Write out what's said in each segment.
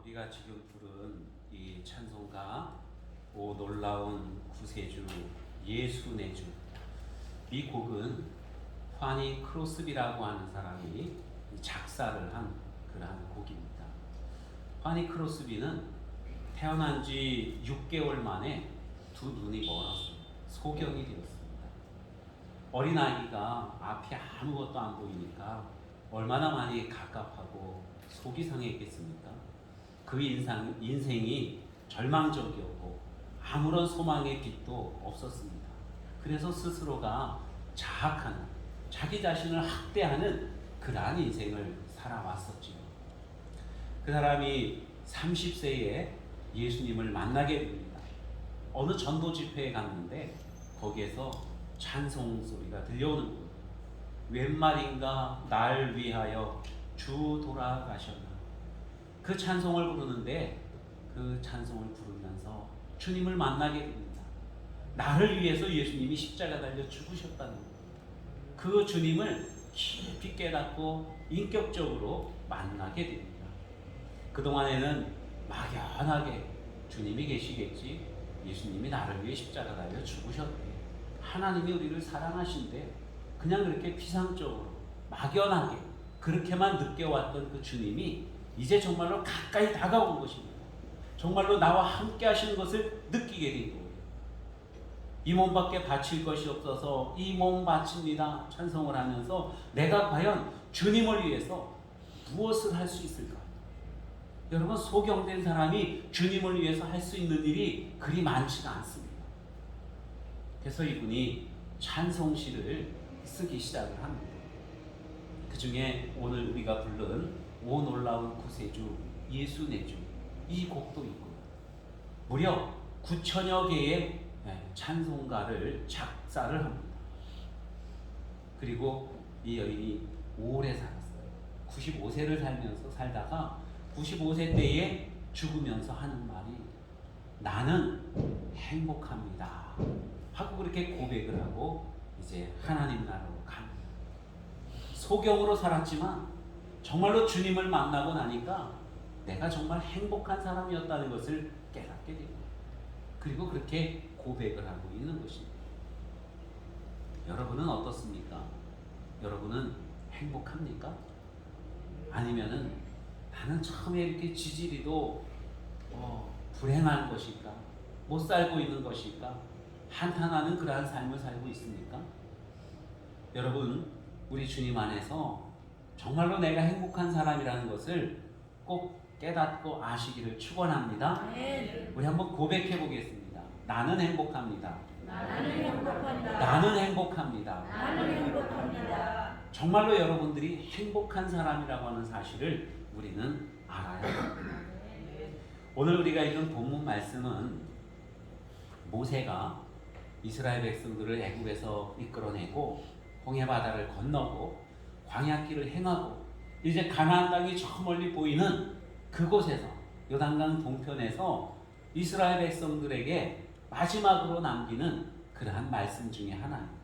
우리가 지금 부른 이 찬송가 오 놀라운 구세주 예수 내주, 이 곡은 파니 크로스비라고 하는 사람이 작사를 한 그러한 곡입니다. 파니 크로스비는 태어난 지 6개월 만에 두 눈이 멀었어요. 소경이 되었습니다. 어린아이가 앞이 아무것도 안 보이니까 얼마나 많이 갑갑하고 속이 상했겠습니까? 그 인생이 절망적이었고 아무런 소망의 빛도 없었습니다. 그래서 스스로가 자학하는, 자기 자신을 학대하는 그러한 인생을 살아왔었지요. 그 사람이 30세에 예수님을 만나게 됩니다. 어느 전도 집회에 갔는데 거기에서 찬송 소리가 들려오는 거예요. 웬 말인가 날 위하여 주 돌아가셨나. 그 찬송을 부르는데 그 찬송을 부르면서 주님을 만나게 됩니다. 나를 위해서 예수님이 십자가 달려 죽으셨다는 거예요. 그 주님을 깊이 깨닫고 인격적으로 만나게 됩니다. 그동안에는 막연하게 주님이 계시겠지, 예수님이 나를 위해 십자가 달려 죽으셨대, 하나님이 우리를 사랑하신대, 그냥 그렇게 피상적으로 막연하게 그렇게만 느껴왔던 그 주님이 이제 정말로 가까이 다가온 것입니다. 정말로 나와 함께 하시는 것을 느끼게 된 거예요. 이 몸밖에 바칠 것이 없어서 이 몸 바칩니다 찬송을 하면서 내가 과연 주님을 위해서 무엇을 할 수 있을까? 여러분, 소경된 사람이 주님을 위해서 할 수 있는 일이 그리 많지가 않습니다. 그래서 이분이 찬송시를 쓰기 시작을 합니다. 그 중에 오늘 우리가 부른 오 놀라운 구세주 예수 내주, 이 곡도 있고요. 무려 9천여 개의 찬송가를 작사를 합니다. 그리고 이 여인이 오래 살았어요. 95세를 살다가 95세 때에 죽으면서 하는 말이 나는 행복합니다 하고 그렇게 고백을 하고 이제 하나님 나라로 갑니다. 소경으로 살았지만 정말로 주님을 만나고 나니까 내가 정말 행복한 사람이었다는 것을 깨닫게 됩니다. 그리고 그렇게 고백을 하고 있는 것입니다. 여러분은 어떻습니까? 여러분은 행복합니까? 아니면은 나는 처음에 이렇게 지지리도 불행한 것일까? 못 살고 있는 것일까? 한탄하는 그러한 삶을 살고 있습니까? 여러분, 우리 주님 안에서 정말로 내가 행복한 사람이라는 것을 꼭 깨닫고 아시기를 축원합니다. 우리 한번 고백해 보겠습니다. 나는 행복합니다. 나는 행복합니다. 나는 행복합니다. 나는 행복합니다. 정말로 여러분들이 행복한 사람이라고 하는 사실을 우리는 알아야 합니다. 오늘 우리가 읽은 본문 말씀은 모세가 이스라엘 백성들을 애굽에서 이끌어내고 홍해 바다를 건너고 광야길을 행하고 이제 가나안 땅이 저 멀리 보이는 그곳에서, 요단강 동편에서 이스라엘 백성들에게 마지막으로 남기는 그러한 말씀 중에 하나입니다.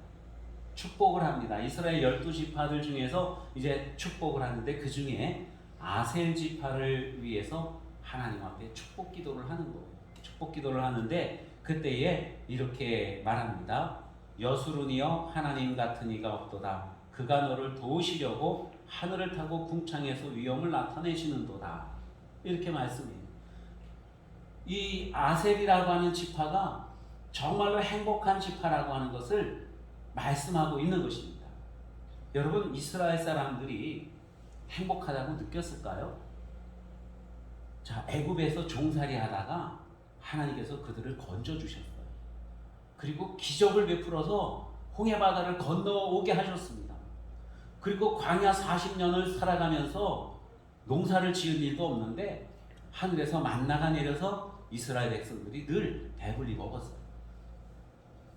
축복을 합니다. 이스라엘 12지파들 중에서 이제 축복을 하는데 그 중에 아셀 지파를 위해서 하나님 앞에 축복 기도를 하는 거예요. 축복 기도를 하는데 그때에 이렇게 말합니다. 여수run이여 하나님 같은 이가 없도다. 그가 너를 도우시려고 하늘을 타고 궁창에서 위엄을 나타내시는도다. 이렇게 말씀해요. 이 아셀이라고 하는 지파가 정말로 행복한 지파라고 하는 것을 말씀하고 있는 것입니다. 여러분, 이스라엘 사람들이 행복하다고 느꼈을까요? 자, 애굽에서 종살이 하다가 하나님께서 그들을 건져주셨어요. 그리고 기적을 베풀어서 홍해바다를 건너오게 하셨습니다. 그리고 광야 40년을 살아가면서 농사를 지은 일도 없는데 하늘에서 만나가 내려서 이스라엘 백성들이 늘 배불리 먹었어요.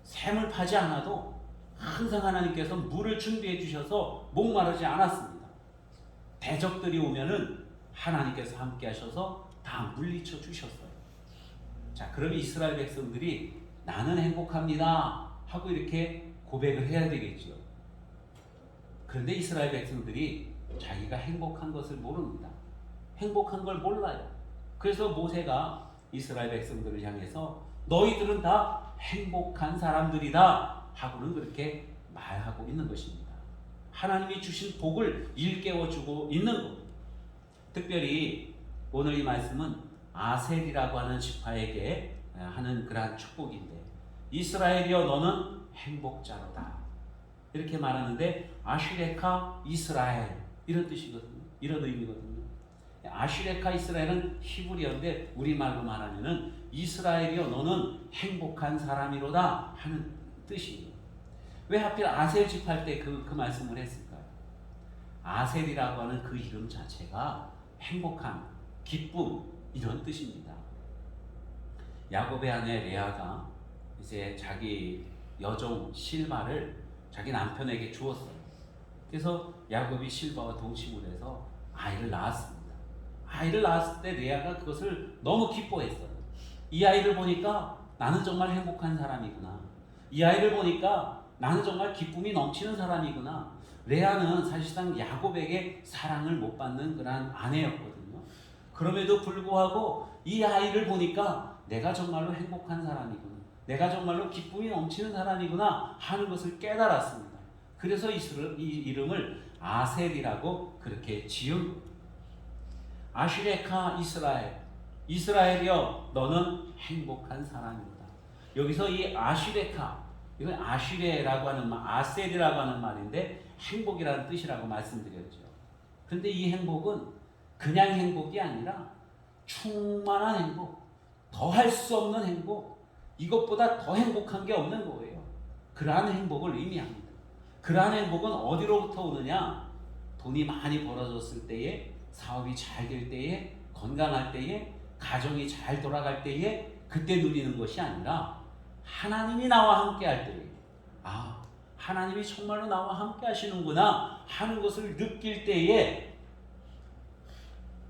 샘을 파지 않아도 항상 하나님께서 물을 준비해 주셔서 목마르지 않았습니다. 대적들이 오면은 하나님께서 함께 하셔서 다 물리쳐 주셨어요. 자, 그럼 이스라엘 백성들이 나는 행복합니다 하고 이렇게 고백을 해야 되겠죠. 그런데 이스라엘 백성들이 자기가 행복한 것을 모릅니다. 행복한 걸 몰라요. 그래서 모세가 이스라엘 백성들을 향해서 너희들은 다 행복한 사람들이다 하고는 그렇게 말하고 있는 것입니다. 하나님이 주신 복을 일깨워주고 있는 겁니다. 특별히 오늘 이 말씀은 아셀이라고 하는 지파에게 하는 그러한 축복인데, 이스라엘이여 너는 행복자로다 이렇게 말하는데, 아슈레카 이스라엘 이런 뜻이거든요. 이런 의미거든요. 아슈레카 이스라엘은 히브리어인데 우리말로 말하면은 이스라엘이여 너는 행복한 사람이로다 하는 뜻이에요. 왜 하필 아셀 지파일 때 그 말씀을 했을까요? 아셀이라고 하는 그 이름 자체가 행복한, 기쁨 이런 뜻입니다. 야곱의 아내 레아가 이제 자기 여종 실바를 자기 남편에게 주었어요. 그래서 야곱이 실바와 동침을 해서 아이를 낳았습니다. 아이를 낳았을 때 레아가 그것을 너무 기뻐했어요. 이 아이를 보니까 나는 정말 행복한 사람이구나. 이 아이를 보니까 나는 정말 기쁨이 넘치는 사람이구나. 레아는 사실상 야곱에게 사랑을 못 받는 그런 아내였거든요. 그럼에도 불구하고 이 아이를 보니까 내가 정말로 행복한 사람이구나. 내가 정말로 기쁨이 넘치는 사람이구나 하는 것을 깨달았습니다. 그래서 이 이름을 아셀이라고 그렇게 지은 거예요. 아슈레카 이스라엘, 이스라엘이여 너는 행복한 사람이다. 여기서 이 아슈레카, 이건 아슈레라고 하는 말, 아셀이라고 하는 말인데 행복이라는 뜻이라고 말씀드렸죠. 그런데 이 행복은 그냥 행복이 아니라 충만한 행복, 더할 수 없는 행복, 이것보다 더 행복한 게 없는 거예요. 그러한 행복을 의미합니다. 그러한 행복은 어디로부터 오느냐? 돈이 많이 벌어졌을 때에, 사업이 잘 될 때에, 건강할 때에, 가정이 잘 돌아갈 때에 그때 누리는 것이 아니라 하나님이 나와 함께 할 때에, 아, 하나님이 정말로 나와 함께 하시는구나 하는 것을 느낄 때에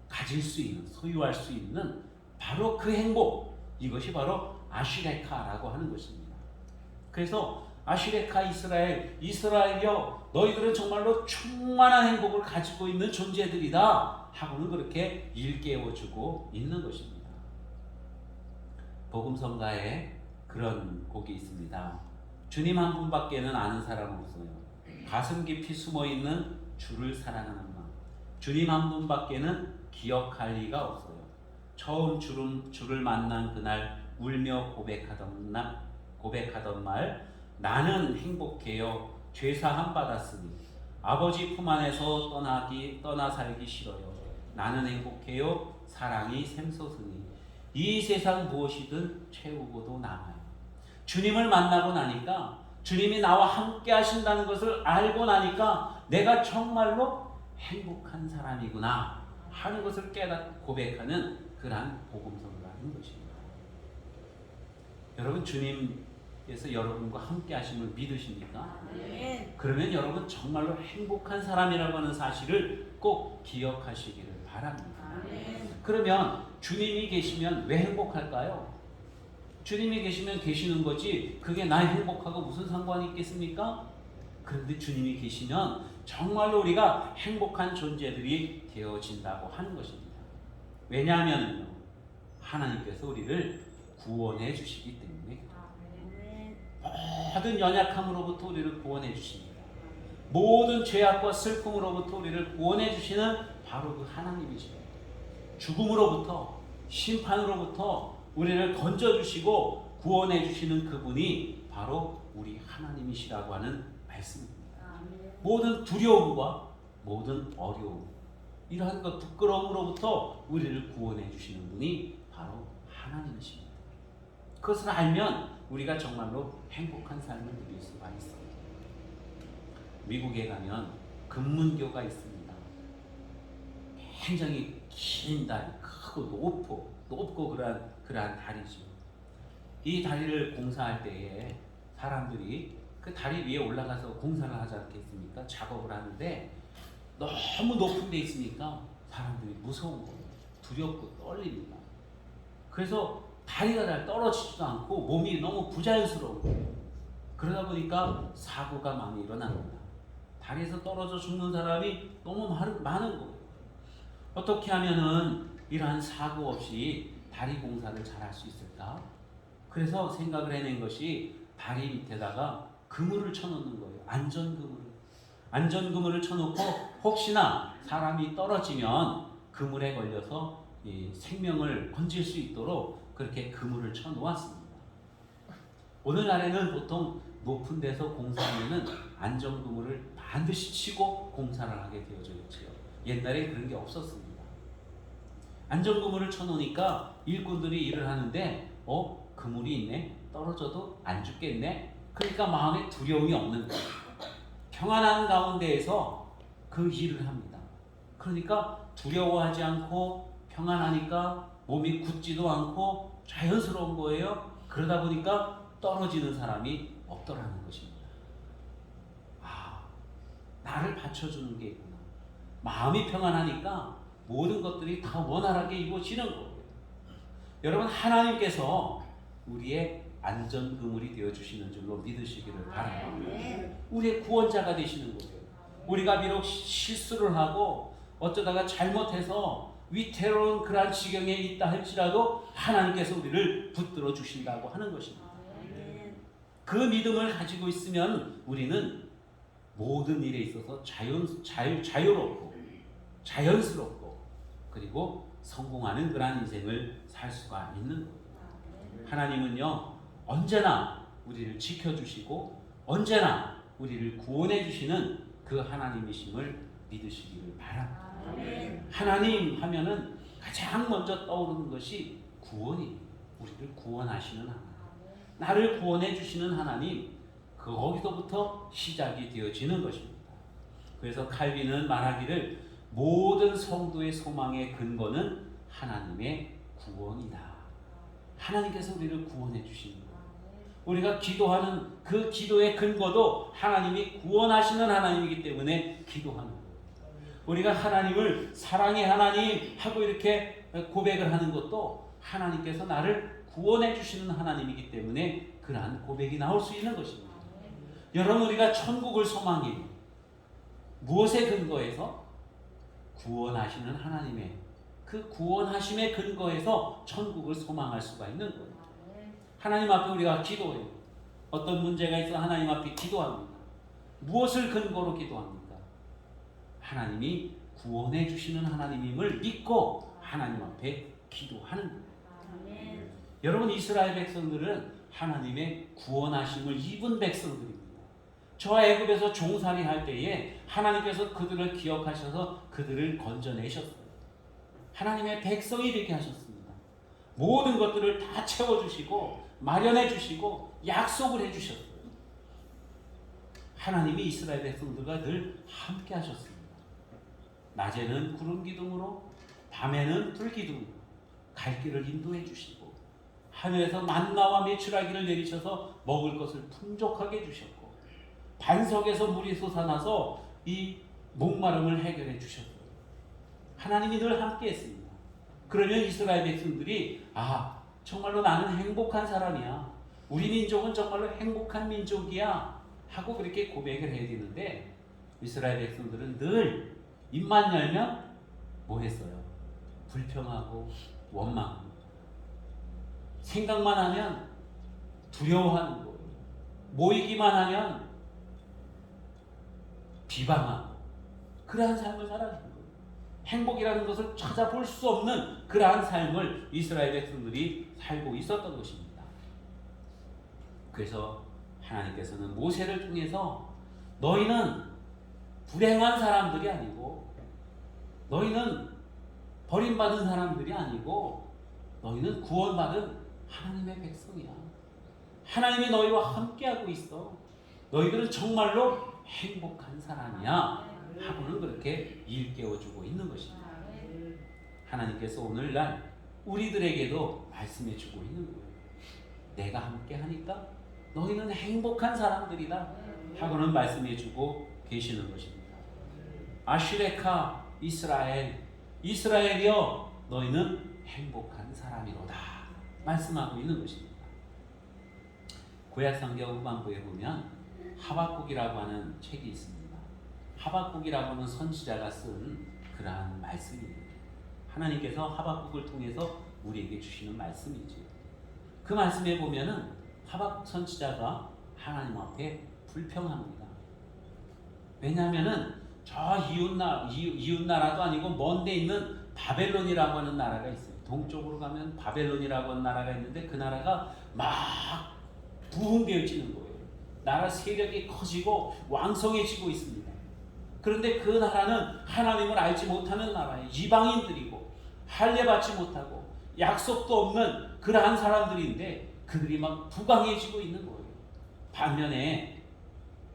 가질 수 있는, 소유할 수 있는 바로 그 행복, 이것이 바로 아슈레카라고 하는 것입니다. 그래서 아슈레카 이스라엘, 이스라엘이여 너희들은 정말로 충만한 행복을 가지고 있는 존재들이다 하고는 그렇게 일깨워주고 있는 것입니다. 복음성가에 그런 곡이 있습니다. 주님 한 분밖에는 아는 사람 없어요. 가슴 깊이 숨어있는 주를 사랑하는 마음. 주님 한 분밖에는 기억할 리가 없어요. 처음 주를 만난 그날 울며 고백하던 말, 나는 행복해요. 죄사함 받았으니 아버지 품 안에서 떠나 살기 싫어요. 나는 행복해요. 사랑이 샘솟으니 이 세상 무엇이든 채우고도 남아요. 주님을 만나고 나니까, 주님이 나와 함께 하신다는 것을 알고 나니까 내가 정말로 행복한 사람이구나 하는 것을 깨닫고 고백하는 그러한 복음성가인 것입니다. 여러분, 주님께서 여러분과 함께 하심을 믿으십니까? 네. 그러면 여러분 정말로 행복한 사람이라고 하는 사실을 꼭 기억하시기를 바랍니다. 네. 그러면 주님이 계시면 왜 행복할까요? 주님이 계시면 계시는 거지 그게 나 행복하고 무슨 상관이 있겠습니까? 그런데 주님이 계시면 정말로 우리가 행복한 존재들이 되어진다고 하는 것입니다. 왜냐하면 하나님께서 우리를 구원해 주시기 때문에, 모든 연약함으로부터 우리를 구원해 주십니다. 모든 죄악과 슬픔으로부터 우리를 구원해 주시는 바로 그 하나님이십니다. 죽음으로부터, 심판으로부터 우리를 건져주시고 구원해 주시는 그분이 바로 우리 하나님이시라고 하는 말씀입니다. 모든 두려움과 모든 어려움, 이러한 것 부끄러움으로부터 우리를 구원해 주시는 분이 바로 하나님이십니다. 그것을 알면 우리가 정말로 행복한 삶을 누릴 수가 있습니다. 미국에 가면 금문교가 있습니다. 굉장히 긴 다리, 크고 높고 그러한 다리죠. 이 다리를 공사할 때에 사람들이 그 다리 위에 올라가서 공사를 하지 않겠습니까? 작업을 하는데 너무 높은 데 있으니까 사람들이 무서운 거예요. 두렵고 떨립니다. 그래서 다리가 잘 떨어지지도 않고 몸이 너무 부자연스러운 거예요. 그러다 보니까 사고가 많이 일어납니다. 다리에서 떨어져 죽는 사람이 너무 많은 거예요. 어떻게 하면은 이러한 사고 없이 다리 공사를 잘 할 수 있을까? 그래서 생각을 해낸 것이 다리 밑에다가 그물을 쳐놓는 거예요. 안전그물을 쳐놓고 혹시나 사람이 떨어지면 그물에 걸려서 이 생명을 건질 수 있도록 그렇게 그물을 쳐놓았습니다. 오늘날에는 보통 높은 데서 공사하면은 안전그물을 반드시 치고 공사를 하게 되어져 있지요. 옛날에 그런 게 없었습니다. 안전그물을 쳐놓으니까 일꾼들이 일을 하는데 그물이 있네, 떨어져도 안 죽겠네, 그러니까 마음에 두려움이 없는 거예요. 평안한 가운데에서 그 일을 합니다. 그러니까 두려워하지 않고 평안하니까 몸이 굳지도 않고 자연스러운 거예요. 그러다 보니까 떨어지는 사람이 없더라는 것입니다. 나를 받쳐주는 게 있구나. 마음이 평안하니까 모든 것들이 다 원활하게 이루어지는 거예요. 여러분, 하나님께서 우리의 안전그물이 되어주시는 줄로 믿으시기를 바랍니다. 우리의 구원자가 되시는 거예요. 우리가 비록 실수를 하고 어쩌다가 잘못해서 위태로운 그러한 지경에 있다 할지라도 하나님께서 우리를 붙들어 주신다고 하는 것입니다. 그 믿음을 가지고 있으면 우리는 모든 일에 있어서 자유롭고 자연스럽고 그리고 성공하는 그러한 인생을 살 수가 있는 거예요. 하나님은요, 언제나 우리를 지켜주시고 언제나 우리를 구원해 주시는 그 하나님이심을 믿으시기를 바랍니다. 하나님 하면은 가장 먼저 떠오르는 것이 구원이에요. 우리를 구원하시는 하나님, 나를 구원해 주시는 하나님, 거기서부터 시작이 되어지는 것입니다. 그래서 칼빈은 말하기를 모든 성도의 소망의 근거는 하나님의 구원이다. 하나님께서 우리를 구원해 주시는 거예요. 우리가 기도하는 그 기도의 근거도 하나님이 구원하시는 하나님이기 때문에 기도하는 거예요. 우리가 하나님을 사랑의 하나님 하고 이렇게 고백을 하는 것도 하나님께서 나를 구원해 주시는 하나님이기 때문에 그러한 고백이 나올 수 있는 것입니다. 여러분, 우리가 천국을 소망해 무엇에 근거해서? 구원하시는 하나님의 그 구원하심의 근거에서 천국을 소망할 수가 있는 거예요. 하나님 앞에 우리가 기도해요. 어떤 문제가 있어 하나님 앞에 기도합니다. 무엇을 근거로 기도합니까? 하나님이 구원해 주시는 하나님임을 믿고 하나님 앞에 기도하는 거예요. 여러분, 이스라엘 백성들은 하나님의 구원하심을 입은 백성들입니다. 저와 애굽에서 종살이 할 때에 하나님께서 그들을 기억하셔서 그들을 건져내셨어요. 하나님의 백성이 되게 하셨습니다. 모든 것들을 다 채워주시고 마련해 주시고 약속을 해주셨어요. 하나님이 이스라엘 백성들과 늘 함께 하셨습니다. 낮에는 구름 기둥으로, 밤에는 불 기둥으로 갈 길을 인도해 주시고 하늘에서 만나와 메추라기를 내리셔서 먹을 것을 풍족하게 주셨고 반석에서 물이 솟아나서 이 목마름을 해결해 주셨어요. 하나님이 늘 함께 했습니다. 그러면 이스라엘 백성들이 정말로 나는 행복한 사람이야, 우리 민족은 정말로 행복한 민족이야 하고 그렇게 고백을 해야 되는데 이스라엘 백성들은 늘 입만 열면 뭐 했어요? 불평하고 원망하고 생각만 하면 두려워하는 거예요. 모이기만 하면 비방하고 그러한 삶을 살아가는 거예요. 행복이라는 것을 찾아볼 수 없는 그러한 삶을 이스라엘 백성들이 살고 있었던 것입니다. 그래서 하나님께서는 모세를 통해서 너희는 불행한 사람들이 아니고 너희는 버림받은 사람들이 아니고 너희는 구원받은 하나님의 백성이야. 하나님이 너희와 함께하고 있어. 너희들은 정말로 행복한 사람이야 하고는 그렇게 일깨워주고 있는 것입니다. 하나님께서 오늘날 우리들에게도 말씀해주고 있는 거예요. 내가 함께하니까 너희는 행복한 사람들이다 하고는 말씀해주고 계시는 것입니다. 아슈레카 이스라엘이여 너희는 행복한 사람이로다 말씀하고 있는 것입니다. 구약성경 후반부에 보면 하박국이라고 하는 책이 있습니다. 하박국이라고 하는 선지자가 쓴 그러한 말씀입니다. 하나님께서 하박국을 통해서 우리에게 주시는 말씀이지. 그 말씀에 보면은 하박국 선지자가 하나님 앞에 불평합니다. 왜냐하면은 저 이웃 나라도 아니고 먼데 있는 바벨론이라고 하는 나라가 있어요. 동쪽으로 가면 바벨론이라고 하는 나라가 있는데 그 나라가 막 부흥되어지는 거예요. 나라 세력이 커지고 왕성해지고 있습니다. 그런데 그 나라는 하나님을 알지 못하는 나라예요. 이방인들이고 할례받지 못하고 약속도 없는 그러한 사람들인데 그들이 막 부강해지고 있는 거예요. 반면에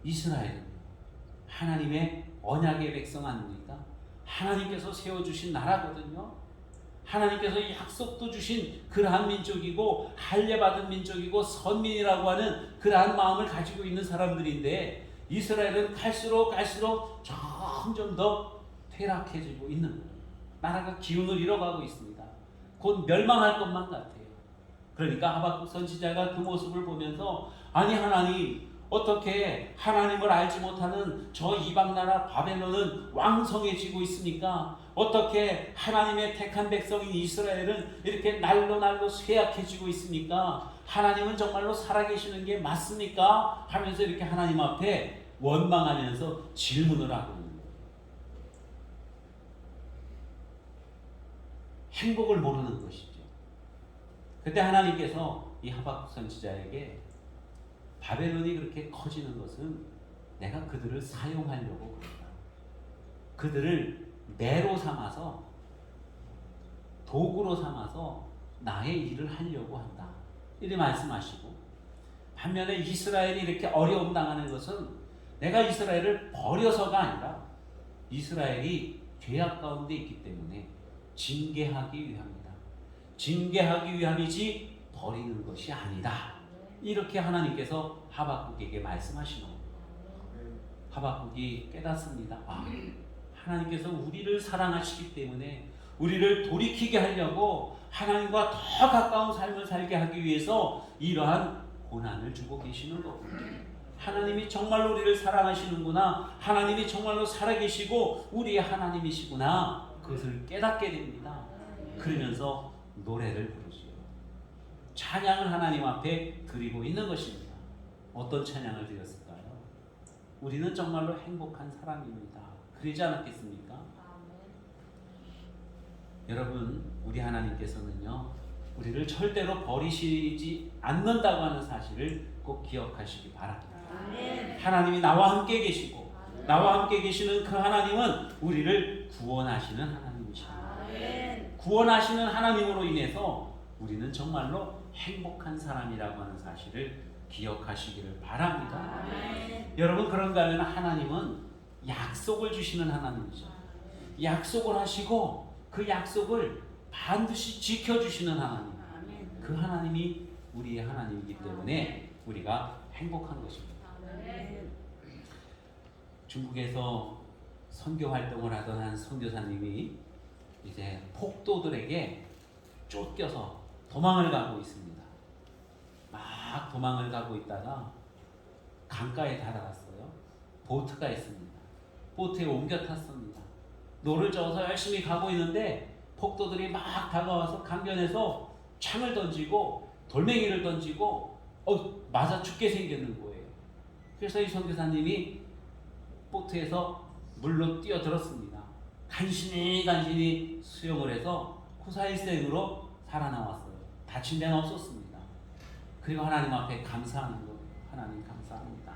이스라엘은 하나님의 언약의 백성 아닙니까? 하나님께서 세워주신 나라거든요. 하나님께서 약속도 주신 그러한 민족이고 할례받은 민족이고 선민이라고 하는 그러한 마음을 가지고 있는 사람들인데 이스라엘은 갈수록 점점 더 퇴락해지고 있는 거예요. 나라가 기운을 잃어가고 있습니다. 곧 멸망할 것만 같아요. 그러니까 하박국 선지자가 그 모습을 보면서 아니 하나님 어떻게 하나님을 알지 못하는 저 이방 나라 바벨론은 왕성해지고 있습니까? 어떻게 하나님의 택한 백성인 이스라엘은 이렇게 날로 쇠약해지고 있습니까? 하나님은 정말로 살아계시는 게 맞습니까? 하면서 이렇게 하나님 앞에 원망하면서 질문을 하고 있는 거예요. 행복을 모르는 것이죠. 그때 하나님께서 이 하박국 선지자에게 바벨론이 그렇게 커지는 것은 내가 그들을 사용하려고 그런다. 그들을 매로 삼아서 도구로 삼아서 나의 일을 하려고 한다. 이렇게 말씀하시고 반면에 이스라엘이 이렇게 어려움 당하는 것은 내가 이스라엘을 버려서가 아니라 이스라엘이 죄악 가운데 있기 때문에 징계하기 위함이다. 징계하기 위함이지 버리는 것이 아니다. 이렇게 하나님께서 하박국에게 말씀하시는 겁니다. 하박국이 깨닫습니다. 하나님께서 우리를 사랑하시기 때문에 우리를 돌이키게 하려고 하나님과 더 가까운 삶을 살게 하기 위해서 이러한 고난을 주고 계시는 거군요. 하나님이 정말로 우리를 사랑하시는구나. 하나님이 정말로 살아계시고 우리의 하나님이시구나. 그것을 깨닫게 됩니다. 그러면서 노래를 부르죠. 찬양을 하나님 앞에 드리고 있는 것입니다. 어떤 찬양을 드렸을까요? 우리는 정말로 행복한 사람입니다. 그러지 않았겠습니까? 여러분, 우리 하나님께서는요, 우리를 절대로 버리시지 않는다고 하는 사실을 꼭 기억하시기 바랍니다. 하나님이 나와 함께 계시고, 나와 함께 계시는 그 하나님은 우리를 구원하시는 하나님이십니다. 구원하시는 하나님으로 인해서 우리는 정말로 행복한 사람이라고 하는 사실을 기억하시기를 바랍니다. 여러분, 그런가 하면 하나님은 약속을 주시는 하나님이죠. 약속을 하시고 그 약속을 반드시 지켜주시는 하나님. 그 하나님이 우리의 하나님이기 때문에 우리가 행복한 것입니다. 중국에서 선교 활동을 하던 한 선교사님이 이제 폭도들에게 쫓겨서 도망을 가고 있습니다. 막 도망을 가고 있다가 강가에 다다랐어요. 보트가 있습니다. 보트에 옮겨 탔습니다. 노를 저어서 열심히 가고 있는데 폭도들이 막 다가와서 강변에서 창을 던지고 돌멩이를 던지고 맞아 죽게 생겼는 거예요. 그래서 이 선교사님이 보트에서 물로 뛰어들었습니다. 간신히 수영을 해서 구사일생으로 살아나왔어요. 다친 데는 없었습니다. 그리고 하나님 앞에 감사하는 거예요. 하나님 감사합니다.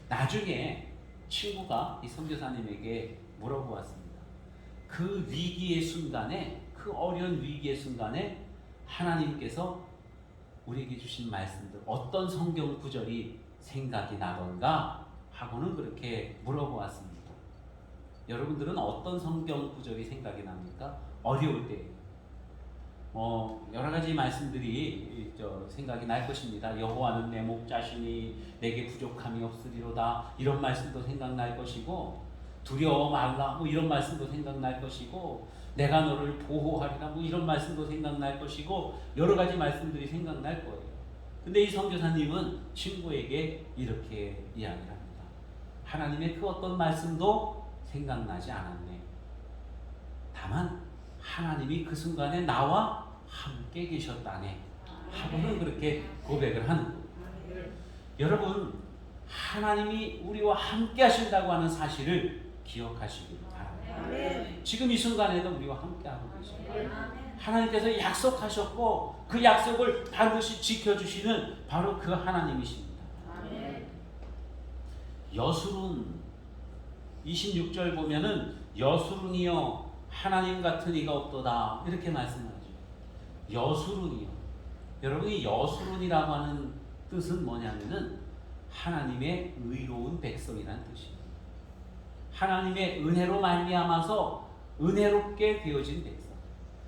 나중에 친구가 이 선교사님에게 물어보았습니다. 그 위기의 순간에, 그 어려운 위기의 순간에 하나님께서 우리에게 주신 말씀들 어떤 성경 구절이 생각이 나던가 하고는 그렇게 물어보았습니다. 여러분들은 어떤 성경 구절이 생각이 납니까? 어려울 때 여러 가지 말씀들이 생각이 날 것입니다. 여호와는 내 목자시니 내게 부족함이 없으리로다. 이런 말씀도 생각날 것이고 두려워 말라. 이런 말씀도 생각날 것이고 내가 너를 보호하리라. 이런 말씀도 생각날 것이고 여러 가지 말씀들이 생각날 거예요. 근데 이 선교사님은 친구에게 이렇게 이야기를 합니다. 하나님의 그 어떤 말씀도 생각나지 않았네. 다만 하나님이 그 순간에 나와 함께 계셨다네 하고는 그렇게 고백을 하는 거예요. 여러분, 하나님이 우리와 함께 하신다고 하는 사실을 기억하시기를 바랍니다. 지금 이 순간에도 우리와 함께 하고 계십니다. 하나님께서 약속하셨고 그 약속을 반드시 지켜주시는 바로 그 하나님이십니다. 여수룬 26절 보면은 여수룬이여 하나님 같은 이가 없도다 이렇게 말씀하죠. 여수룬이요. 여러분, 이 여수룬이라고 하는 뜻은 뭐냐면은 하나님의 의로운 백성이라는 뜻입니다. 하나님의 은혜로 말미암아서 은혜롭게 되어진 백성.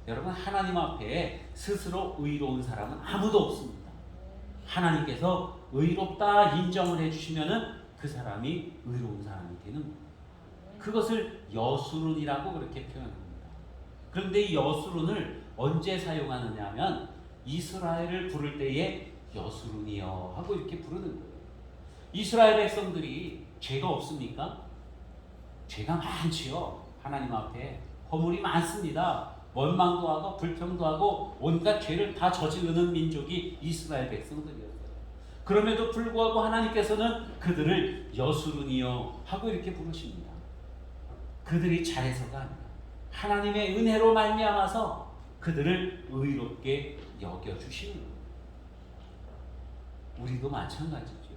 여러분, 하나님 앞에 스스로 의로운 사람은 아무도 없습니다. 하나님께서 의롭다 인정을 해주시면은 그 사람이 의로운 사람이 되는 겁니다. 그것을 여수룬이라고 그렇게 표현합니다. 그런데 이 여수룬을 언제 사용하느냐 하면 이스라엘을 부를 때에 여수룬이여 하고 이렇게 부르는 거예요. 이스라엘 백성들이 죄가 없습니까? 죄가 많지요. 하나님 앞에 허물이 많습니다. 원망도 하고 불평도 하고 온갖 죄를 다 저지르는 민족이 이스라엘 백성들이었어요. 그럼에도 불구하고 하나님께서는 그들을 여수룬이여 하고 이렇게 부르십니다. 그들이 잘해서가 아니라 하나님의 은혜로 말미암아서 그들을 의롭게 여겨주시는 거예요. 우리도 마찬가지죠.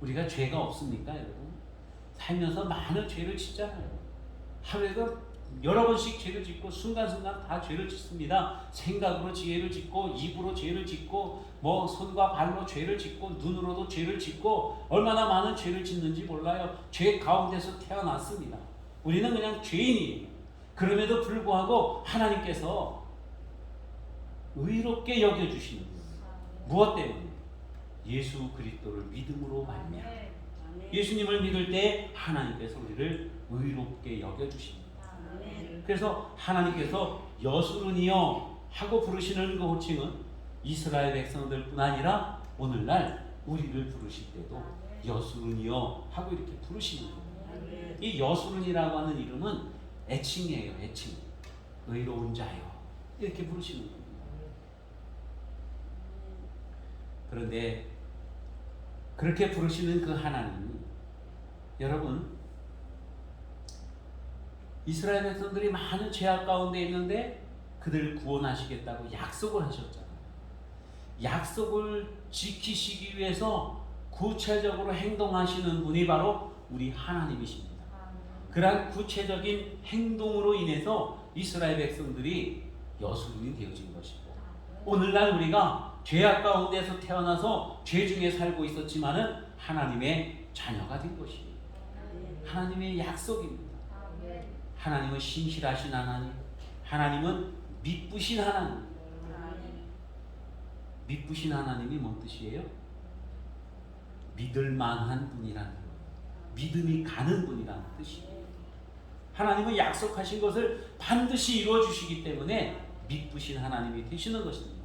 우리가 죄가 없습니까, 여러분? 살면서 많은 죄를 짓잖아요. 하루에도 여러 번씩 죄를 짓고 순간순간 다 죄를 짓습니다. 생각으로 죄를 짓고 입으로 죄를 짓고 뭐 손과 발로 죄를 짓고 눈으로도 죄를 짓고 얼마나 많은 죄를 짓는지 몰라요. 죄 가운데서 태어났습니다. 우리는 그냥 죄인이에요. 그럼에도 불구하고 하나님께서 의롭게 여겨주시는 거예요. 무엇 때문에? 예수 그리스도를 믿음으로 말미암아. 예수님을 믿을 때 하나님께서 우리를 의롭게 여겨주십니다. 그래서 하나님께서 여수룬이여 하고 부르시는 그 호칭은 이스라엘 백성들뿐 아니라 오늘날 우리를 부르실 때도 여수룬이여 하고 이렇게 부르시는 거예요. 이 여수룬이라고 하는 이름은 애칭이에요. 애칭. 의로운 자여 이렇게 부르시는 겁니다. 그런데 그렇게 부르시는 그 하나님이 여러분, 이스라엘 백성들이 많은 죄악 가운데 있는데 그들을 구원하시겠다고 약속을 하셨잖아요. 약속을 지키시기 위해서 구체적으로 행동하시는 분이 바로 우리 하나님이십니다. 그러한 구체적인 행동으로 인해서 이스라엘 백성들이 여수룬이 되어진 것이고, 오늘날 우리가 죄악 가운데서 태어나서 죄 중에 살고 있었지만은 하나님의 자녀가 된 것입니다. 하나님의 약속입니다. 하나님은 신실하신 하나님, 하나님은 믿부신 하나님. 믿부신 하나님이 뭔 뜻이에요? 믿을 만한 분이라는 거예요. 믿음이 가는 분이라는 뜻이에요. 하나님은 약속하신 것을 반드시 이루어 주시기 때문에 믿부신 하나님이 되시는 것입니다.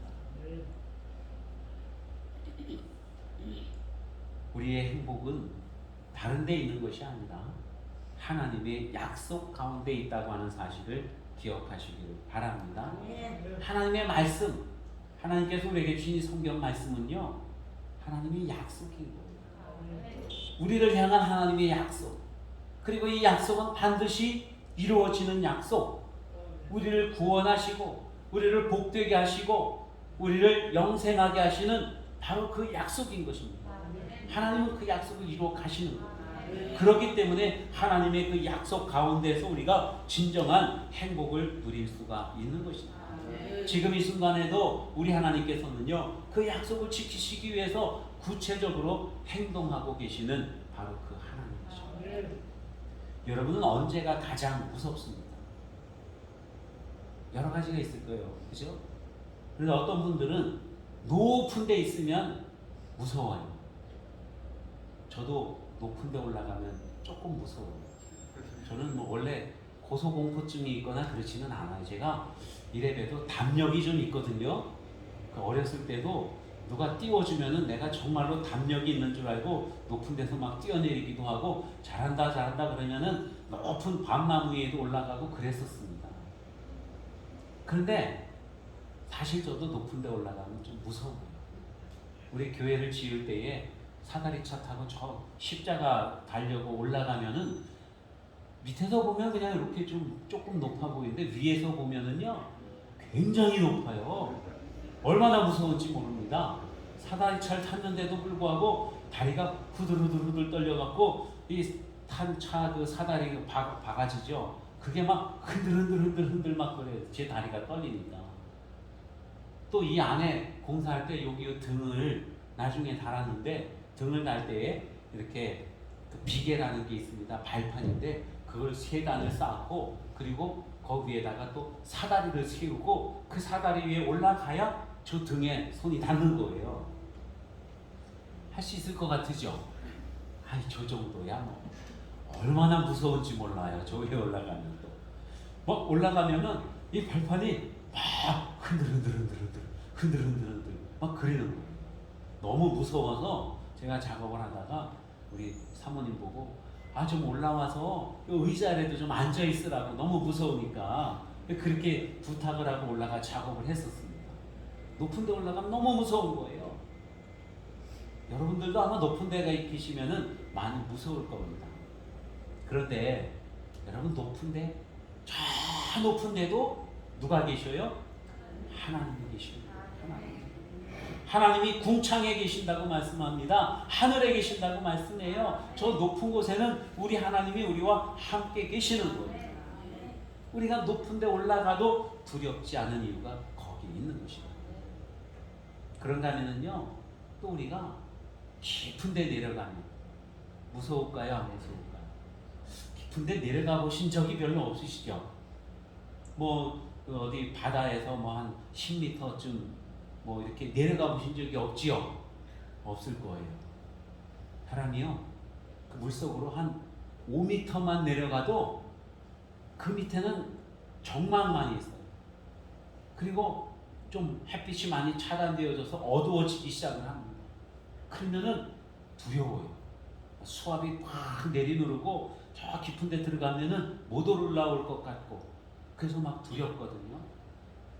우리의 행복은 다른 데 있는 것이 아니라 하나님의 약속 가운데 있다고 하는 사실을 기억하시기를 바랍니다. 하나님의 말씀, 하나님께서 우리에게 주신 이 성경 말씀은요, 하나님의 약속인 거예요. 우리를 향한 하나님의 약속, 그리고 이 약속은 반드시 이루어지는 약속, 우리를 구원하시고 우리를 복되게 하시고 우리를 영생하게 하시는 바로 그 약속인 것입니다. 하나님은 그 약속을 이루어 가시는 거예요. 그렇기 때문에 하나님의 그 약속 가운데서 우리가 진정한 행복을 누릴 수가 있는 것입니다. 지금 이 순간에도 우리 하나님께서는요, 그 약속을 지키시기 위해서 구체적으로 행동하고 계시는 바로 그 하나님이십니다. 여러분은 언제가 가장 무섭습니까? 여러 가지가 있을 거예요. 그죠? 그런데 어떤 분들은 높은 데 있으면 무서워요. 저도 높은 데 올라가면 조금 무서워요. 저는 뭐 원래 고소공포증이 있거나 그렇지는 않아요. 제가 이래봬도 담력이 좀 있거든요. 어렸을 때도 누가 띄워주면은 내가 정말로 담력이 있는 줄 알고 높은 데서 막 뛰어내리기도 하고 잘한다 잘한다 그러면은 높은 밤나무 위에도 올라가고 그랬었습니다. 그런데 사실 저도 높은 데 올라가면 좀 무서워요. 우리 교회를 지을 때에 사다리차 타고 저 십자가 달려고 올라가면은 밑에서 보면 그냥 이렇게 좀 조금 높아 보이는데 위에서 보면은요 굉장히 높아요. 얼마나 무서운지 모릅니다. 사다리차를 탔는데도 불구하고 다리가 후들후들 떨려갖고 이 탄 차 그 사다리 바가지죠. 그게 막 흔들 막 그래요. 제 다리가 떨리니까. 또 이 안에 공사할 때 여기 등을 나중에 달았는데 등을 달 때에 이렇게 그 비계라는 게 있습니다. 발판인데 그걸 세 단을 쌓고 그리고 거기에다가 또 사다리를 세우고 그 사다리 위에 올라가야 저 등에 손이 닿는 거예요. 할 수 있을 것 같으죠? 아이 저 정도야 뭐 얼마나 무서운지 몰라요. 저 위에 올라가면 또 막 올라가면은 이 발판이 막 흔들 막 그리는 거예요. 너무 무서워서 제가 작업을 하다가 우리 사모님 보고 좀 올라와서 의자라도 좀 앉아 있으라고 너무 무서우니까 그렇게 부탁을 하고 올라가 작업을 했었습니다. 높은 데 올라가면 너무 무서운 거예요. 여러분들도 아마 높은 데가 계시면은 많이 무서울 겁니다. 그런데 여러분 높은 데, 저 높은 데도 누가 계셔요? 하나님이 계십니다. 하나님이 궁창에 계신다고 말씀합니다. 하늘에 계신다고 말씀해요. 저 높은 곳에는 우리 하나님이 우리와 함께 계시는 거예요. 우리가 높은 데 올라가도 두렵지 않은 이유가 거기에 있는 것입니다. 그런가 하면은요, 또 우리가 깊은 데 내려가면 무서울까요? 안 무서울까요? 깊은 데 내려가 보신 적이 별로 없으시죠? 뭐 어디 바다에서 뭐 한 10m쯤 뭐 이렇게 내려가 보신 적이 없지요? 없을 거예요. 사람이요, 그 물속으로 한 5m만 내려가도 그 밑에는 정막만이 있어요. 그리고 좀 햇빛이 많이 차단되어져서 어두워지기 시작을 합니다. 그러면은 두려워요. 수압이 팍 내리누르고 저 깊은 데 들어가면은 못 올라올 것 같고 그래서 막 두렵거든요.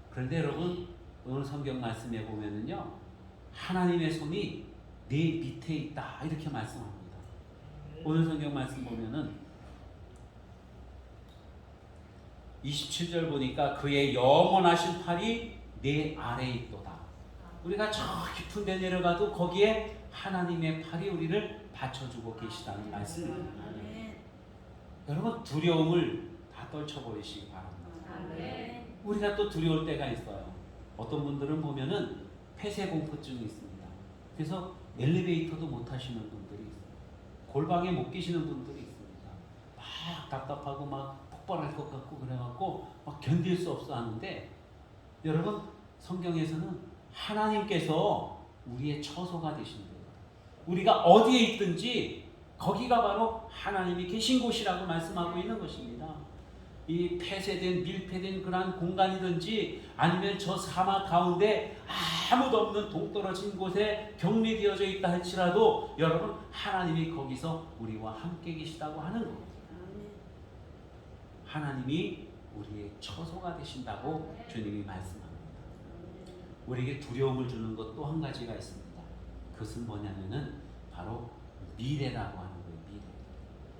그런데 여러분 오늘 성경 말씀에 보면은요 하나님의 손이 내 밑에 있다 이렇게 말씀합니다. 오늘 성경 말씀 보면은 27절 보니까 그의 영원하신 팔이 내 아래에 있도다. 우리가 저 깊은 데 내려가도 거기에 하나님의 팔이 우리를 받쳐주고 계시다는 말씀입니다. 여러분 두려움을 다 떨쳐버리시기 바랍니다. 우리가 또 두려울 때가 있어요. 어떤 분들은 보면은 폐쇄공포증이 있습니다. 그래서 엘리베이터도 못 타시는 분들이 있어요. 골방에 못 계시는 분들이 있습니다. 막 답답하고 막 폭발할 것 같고 그래갖고 막 견딜 수 없어 하는데 여러분 성경에서는 하나님께서 우리의 처소가 되신대요. 우리가 어디에 있든지 거기가 바로 하나님이 계신 곳이라고 말씀하고 있는 것입니다. 이 폐쇄된 밀폐된 그러한 공간이든지 아니면 저 사막 가운데 아무도 없는 동떨어진 곳에 격리되어져 있다 할지라도 여러분 하나님이 거기서 우리와 함께 계시다고 하는 거예요. 하나님이 우리의 처소가 되신다고 주님이 말씀합니다. 우리에게 두려움을 주는 것 또 한 가지가 있습니다. 그것은 뭐냐면은 바로 미래라고 하는 거예요. 미래.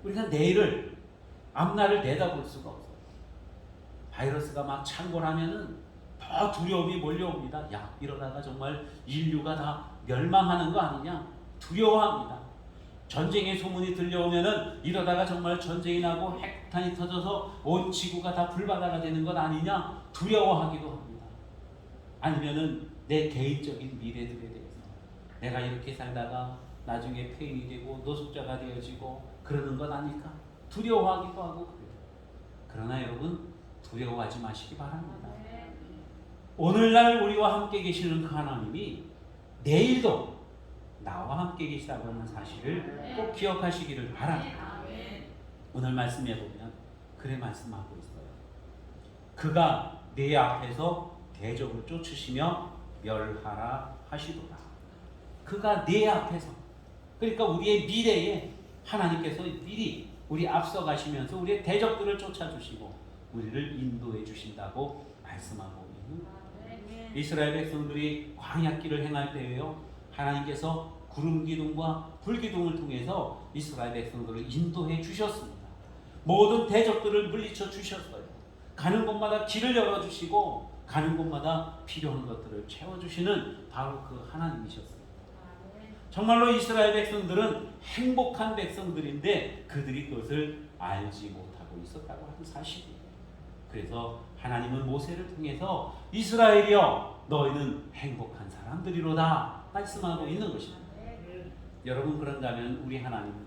우리가 내일을 앞날을 내다볼 수가 없어요. 바이러스가 막 창궐하면은 더 두려움이 몰려옵니다. 야, 이러다가 정말 인류가 다 멸망하는 거 아니냐? 두려워합니다. 전쟁의 소문이 들려오면은 이러다가 정말 전쟁이 나고 핵탄이 터져서 온 지구가 다 불바다가 되는 것 아니냐? 두려워하기도 합니다. 아니면은 내 개인적인 미래들에 대해서 내가 이렇게 살다가 나중에 폐인이 되고 노숙자가 되어지고 그러는 것 아닐까? 두려워하기도 하고 그래요. 그러나 여러분 두려워하지 마시기 바랍니다. 오늘날 우리와 함께 계시는 그 하나님이 내일도 나와 함께 계시다고 하는 사실을 꼭 기억하시기를 바랍니다. 오늘 말씀해 보면 그래 말씀하고 있어요. 그가 내 앞에서 대적을 쫓으시며 멸하라 하시도다. 그가 내 앞에서, 그러니까 우리의 미래에 하나님께서 미리 우리 앞서 가시면서 우리의 대적들을 쫓아주시고 우리를 인도해 주신다고 말씀하고 있는 거예요. 이스라엘 백성들이 광야길을 행할 때에요, 하나님께서 구름 기둥과 불 기둥을 통해서 이스라엘 백성들을 인도해 주셨습니다. 모든 대적들을 물리쳐 주셨어요. 가는 곳마다 길을 열어주시고 가는 곳마다 필요한 것들을 채워주시는 바로 그 하나님이셨습니다. 정말로 이스라엘 백성들은 행복한 백성들인데 그들이 그것을 알지 못하고 있었다고 하는 사실이에요. 그래서 하나님은 모세를 통해서 이스라엘이여 너희는 행복한 사람들이로다 말씀하고 있는 것입니다. 여러분, 그런가 하면 우리 하나님은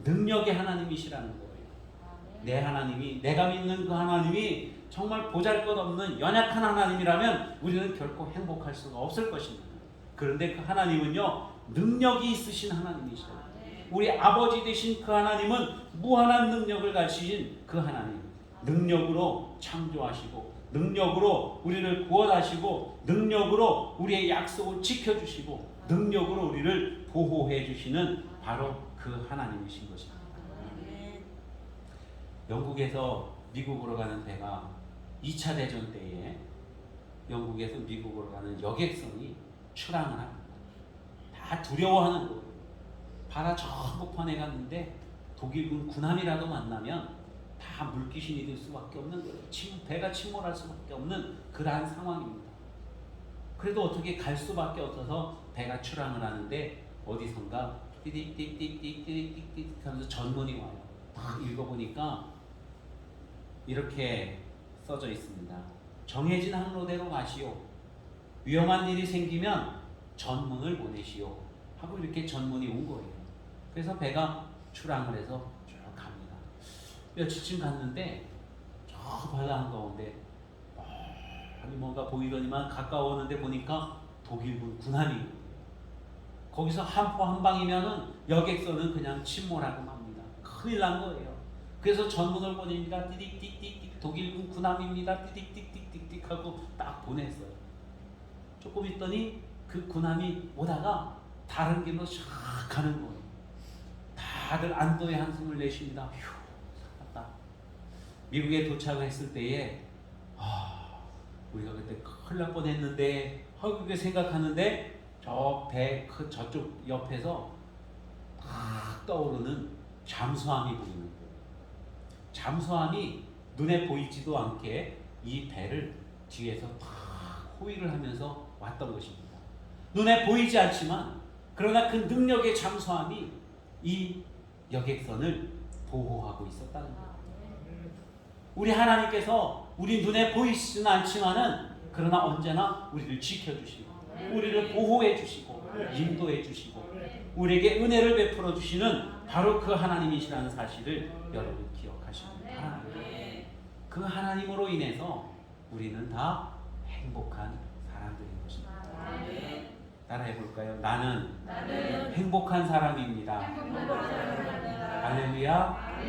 능력의 하나님이시라는 거예요. 내 하나님이, 내가 믿는 그 하나님이 정말 보잘것없는 연약한 하나님이라면 우리는 결코 행복할 수가 없을 것입니다. 그런데 그 하나님은요, 능력이 있으신 하나님이시죠. 우리 아버지 되신 그 하나님은 무한한 능력을 가지신 그 하나님, 능력으로 창조하시고 능력으로 우리를 구원하시고 능력으로 우리의 약속을 지켜주시고 능력으로 우리를 보호해 주시는 바로 그 하나님이신 것입니다. 영국에서 미국으로 가는 배가 2차 대전 때에 영국에서 미국으로 가는 여객선이 출항을 합니다. 다 두려워하는 거예요. 바다 저 한복판에 갔는데 독일군 군함이라도 만나면 다 물귀신이 될 수밖에 없는 거예요. 배가 침몰할 수밖에 없는 그러한 상황입니다. 그래도 어떻게 갈 수밖에 없어서 배가 출항을 하는데 어디선가 띠딕띠딕띠딕띠딕 하면서 전문이 와요. 딱 읽어보니까 이렇게 써져 있습니다. 정해진 항로대로 가시오. 위험한 일이 생기면 전문을 보내시오. 하고 이렇게 전문이 온 거예요. 그래서 배가 출항을 해서 쭉 갑니다. 며칠쯤 갔는데 저 바다 한가운데 뭔가 보이더니만 가까웠는데 보니까 독일군 군함이 거기서 한 포 한 방이면은 여객선은 그냥 침몰하고 맙니다. 큰일 난 거예요. 그래서 전문을 보냅니다. 띠딕띠딕띠딕 독일군 군함입니다. 띠딕띠딕띠딕 하고 딱 보냈어요. 조금 있더니 그 군함이 오다가 다른 길로 샥 가는 거예요. 다들 안도의 한숨을 내쉽니다. 휴, 살았다. 미국에 도착했을 때에 우리가 그때 큰일 날 뻔했는데 그렇게 생각하는데 저 배 저쪽 옆에서 딱 떠오르는 잠수함이 보이는 거예요. 잠수함이 눈에 보이지도 않게 이 배를 뒤에서 탁 호위를 하면서 왔던 것입니다. 눈에 보이지 않지만 그러나 그 능력의 잠수함이 이 여객선을 보호하고 있었다는 거예요. 우리 하나님께서 우리 눈에 보이지는 않지만은 그러나 언제나 우리를 지켜주시고 우리를 보호해 주시고 인도해 주시고 우리에게 은혜를 베풀어 주시는 바로 그 하나님이시라는 사실을 여러분 기억하시기 바랍니다. 그 하나님으로 인해서 우리는 다 행복한 사람들인 것입니다. 따라해 볼까요? 나는 행복한 사람입니다. 할렐루야.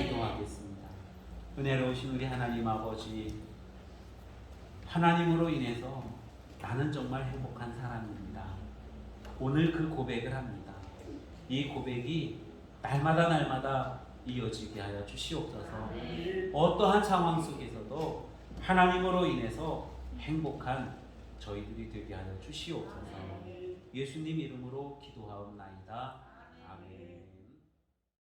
기도하겠습니다. 은혜로우신 우리 하나님 아버지, 하나님으로 인해서 나는 정말 행복한 사람입니다. 오늘 그 고백을 합니다. 이 고백이 날마다 이어지게 하여 주시옵소서. 어떠한 상황 속에서도 하나님으로 인해서 행복한 저희들이 되게 하여 주시옵소서. 예수님 이름으로 기도하옵나이다.